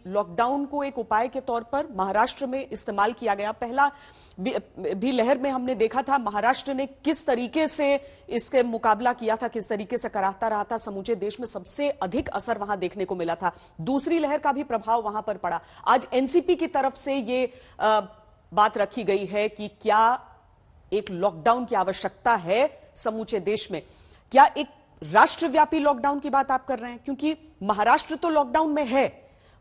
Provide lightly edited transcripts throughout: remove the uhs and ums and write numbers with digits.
Lockdown को एक उपाय के तौर पर महाराष्ट्र में इस्तेमाल किया गया। पहला भी लहर में हमने देखा था महाराष्ट्र ने किस तरीके से इसके मुकाबला किया था, किस तरीके से कराहता रहा था। समूचे देश में सबसे अधिक असर वहां देखने को मिला था। दूसरी लहर का भी प्रभाव वहां पर पड़ा। आज एनसीपी की तरफ से ये बात रखी गई है कि क्या एक लॉकडाउन की आवश्यकता है समूचे देश में। क्या एक राष्ट्रव्यापी लॉकडाउन की बात आप कर रहे हैं? क्योंकि महाराष्ट्र तो लॉकडाउन में है,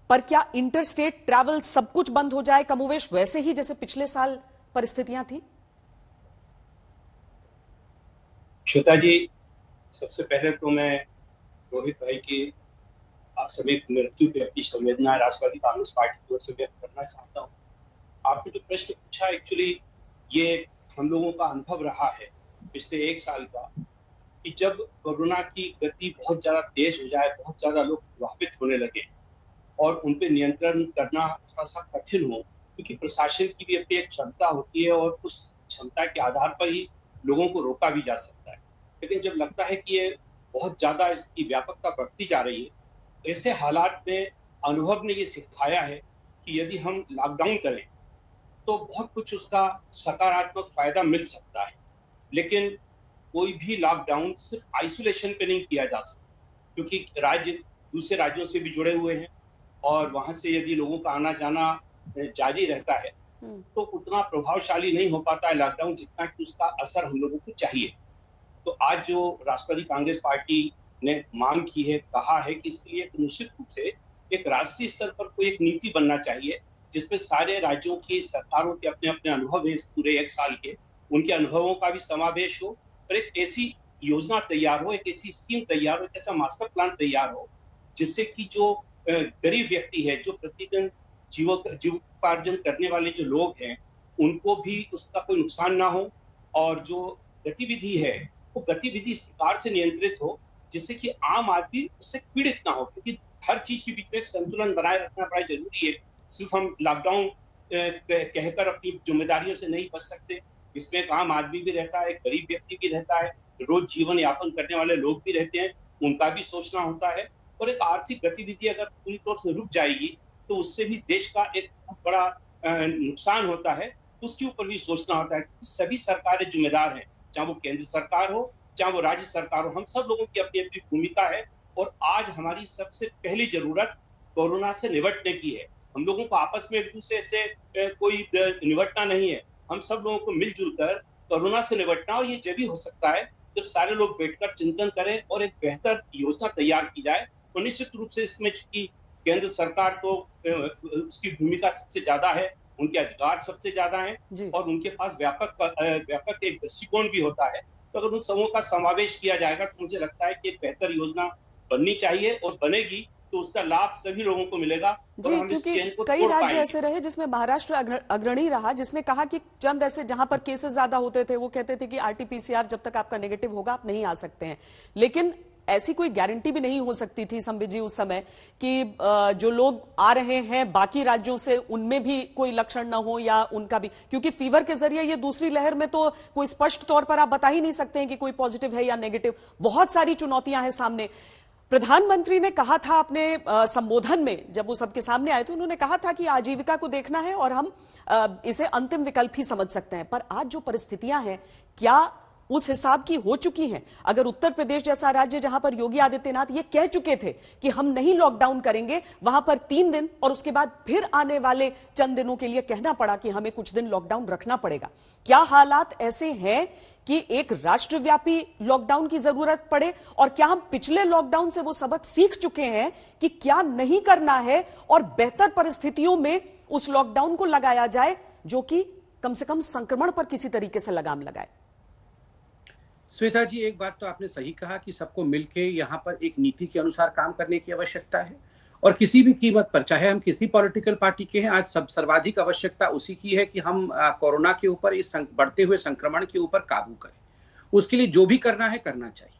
पर क्या इंटरस्टेट ट्रैवल सब कुछ बंद हो जाए कमोवेश वैसे ही जैसे पिछले साल परिस्थितियां थी? श्वेता जी, सबसे पहले तो मैं रोहित भाई की असामयिक मृत्यु पे अपनी संवेदना राष्ट्रवादी कांग्रेस पार्टी की ओर से व्यक्त करना चाहता हूँ। आपने जो प्रश्न पूछा, एक्चुअली ये हम लोगों का अनुभव रहा है पिछले एक साल का, कि जब कोरोना की गति बहुत ज्यादा तेज हो जाए, बहुत ज्यादा लोग प्रभावित होने लगे और उन पे नियंत्रण करना थोड़ा सा कठिन हो, क्योंकि प्रशासन की भी अपनी एक क्षमता होती है और उस क्षमता के आधार पर ही लोगों को रोका भी जा सकता है। लेकिन जब लगता है कि ये बहुत ज्यादा इसकी व्यापकता बढ़ती जा रही है, ऐसे हालात में अनुभव ने ये सिखाया है कि यदि हम लॉकडाउन करें तो बहुत कुछ उसका सकारात्मक फायदा मिल सकता है। लेकिन कोई भी लॉकडाउन सिर्फ आइसोलेशन पे नहीं किया जा सकता, क्योंकि राज्य दूसरे राज्यों से भी जुड़े हुए हैं और वहां से यदि लोगों का आना जाना जारी रहता है तो उतना प्रभावशाली नहीं हो पाता है लॉकडाउन, जितना कि उसका असर हम लोगों को चाहिए। तो आज जो राष्ट्रवादी कांग्रेस पार्टी ने मांग की है, कहा है कि इसके लिए एक निश्चित रूप से एक राष्ट्रीय स्तर पर कोई एक नीति बनना चाहिए, जिसमें सारे राज्यों की सरकारों के अपने अपने अनुभव है पूरे एक साल के, उनके अनुभवों का भी समावेश हो और एक ऐसी योजना तैयार हो, एक ऐसी स्कीम तैयार हो, एक ऐसा मास्टर प्लान तैयार हो, जिससे कि जो गरीब व्यक्ति है, जो प्रतिदिन जीवोपार्जन करने वाले जो लोग हैं, उनको भी उसका कोई नुकसान ना हो और जो गतिविधि है वो गतिविधि इस प्रकार से नियंत्रित हो जिससे कि आम आदमी उससे पीड़ित ना हो, क्योंकि हर चीज के बीच में एक संतुलन बनाए रखना बड़ा जरूरी है। सिर्फ हम लॉकडाउन कहकर अपनी जिम्मेदारियों से नहीं बच सकते। इसमें एक आम आदमी भी रहता है, एक गरीब व्यक्ति भी रहता है, रोज जीवन यापन करने वाले लोग भी रहते हैं, उनका भी सोचना होता है। और एक आर्थिक गतिविधि अगर पूरी तौर से रुक जाएगी तो उससे भी देश का एक बहुत बड़ा नुकसान होता है, उसके ऊपर भी सोचना होता है। सभी सरकारें जिम्मेदार हैं, चाहे वो केंद्र सरकार हो चाहे वो राज्य सरकार हो, हम सब लोगों की अपनी अपनी भूमिका है। और आज हमारी सबसे पहली जरूरत कोरोना से निपटने की है। हम लोगों को आपस में एक दूसरे से कोई निपटना नहीं है, हम सब लोगों को मिलजुल कर कोरोना से निपटना। और ये जब भी हो सकता है जब सारे लोग बैठकर चिंतन करें और एक बेहतर योजना तैयार की जाए। और निश्चित रूप से इसमें चूंकि केंद्र सरकार को उसकी भूमिका सबसे ज्यादा है, उनके अधिकार सबसे ज्यादा हैं और उनके पास व्यापक एक दृष्टिकोण भी होता है। तो अगर उन समूहों का समावेश किया जाएगा तो मुझे लगता है कि एक बेहतर योजना बननी चाहिए और बनेगी तो उसका लाभ सभी लोगों को मिलेगा। और हम इस चेन को कई राज्य ऐसे रहे जिसमें महाराष्ट्र अग्रणी रहा, जिसने कहा कि चंद ऐसे जहां पर केसेस ज्यादा होते थे वो कहते थे कि आरटीपीसीआर जब तक आपका नेगेटिव होगा आप नहीं आ सकते हैं। लेकिन ऐसी कोई गारंटी भी नहीं हो सकती थी संबित जी उस समय कि जो लोग आ रहे हैं बाकी राज्यों से उनमें भी कोई लक्षण ना हो या उनका भी, क्योंकि फीवर के जरिए ये दूसरी लहर में तो कोई स्पष्ट तौर पर आप बता ही नहीं सकते हैं कि कोई पॉजिटिव है या नेगेटिव। बहुत सारी चुनौतियां हैं सामने। प्रधानमंत्री ने कहा था अपने संबोधन में, जब वो सबके सामने आए थे, उन्होंने कहा था कि आजीविका को देखना है और हम इसे अंतिम विकल्प ही समझ सकते हैं। पर आज जो परिस्थितियां हैं क्या उस हिसाब की हो चुकी हैं? अगर उत्तर प्रदेश जैसा राज्य जहां पर योगी आदित्यनाथ ये कह चुके थे कि हम नहीं लॉकडाउन करेंगे, वहां पर 3 दिन और उसके बाद फिर आने वाले चंद दिनों के लिए कहना पड़ा कि हमें कुछ दिन लॉकडाउन रखना पड़ेगा, क्या हालात ऐसे हैं कि एक राष्ट्रव्यापी लॉकडाउन की जरूरत पड़े? और क्या हम पिछले लॉकडाउन से वो सबक सीख चुके हैं कि क्या नहीं करना है और बेहतर परिस्थितियों में उस लॉकडाउन को लगाया जाए जो कि कम से कम संक्रमण पर किसी तरीके से लगाम लगाए? श्वेता जी, एक बात तो आपने सही कहा कि सबको मिलके यहाँ पर एक नीति के अनुसार काम करने की आवश्यकता है और किसी भी कीमत पर, चाहे हम किसी पॉलिटिकल पार्टी के हैं, आज सर्वाधिक आवश्यकता उसी की है कि हम कोरोना के ऊपर, इस बढ़ते हुए संक्रमण के ऊपर काबू करें। उसके लिए जो भी करना है करना चाहिए।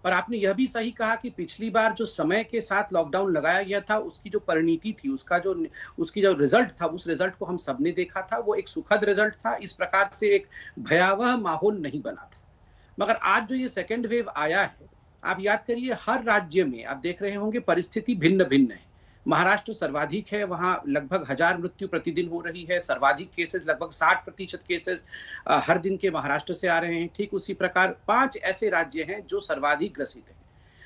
और आपने यह भी सही कहा कि पिछली बार जो समय के साथ लॉकडाउन लगाया गया था उसकी जो परिणति थी, उसकी जो रिजल्ट था, उस रिजल्ट को हम सबने देखा था। वो एक सुखद रिजल्ट था, इस प्रकार से एक भयावह माहौल नहीं बना था। मगर आज जो ये सेकेंड वेव आया है, आप याद करिए हर राज्य में आप देख रहे होंगे परिस्थिति भिन्न भिन्न है। महाराष्ट्र सर्वाधिक है, वहां लगभग 1000 मृत्यु प्रतिदिन हो रही है, सर्वाधिक केसेस लगभग 60% केसेस हर दिन के महाराष्ट्र से आ रहे हैं। ठीक उसी प्रकार 5 ऐसे राज्य हैं जो सर्वाधिक ग्रसित हैं,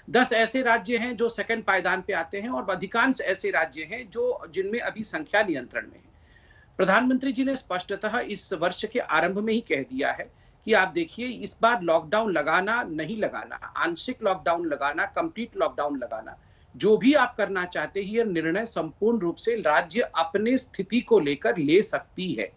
10 ऐसे राज्य हैं जो सेकंड पायदान पे आते हैं और अधिकांश ऐसे राज्य हैं जो जिनमें अभी संख्या नियंत्रण में है। प्रधानमंत्री जी ने स्पष्टतः इस वर्ष के आरंभ में ही कह दिया है कि आप देखिए, इस बार लॉकडाउन लगाना नहीं लगाना, आंशिक लॉकडाउन लगाना, कंप्लीट लॉकडाउन लगाना, जो भी आप करना चाहते हैं, यह निर्णय संपूर्ण रूप से राज्य अपने स्थिति को लेकर ले सकती है।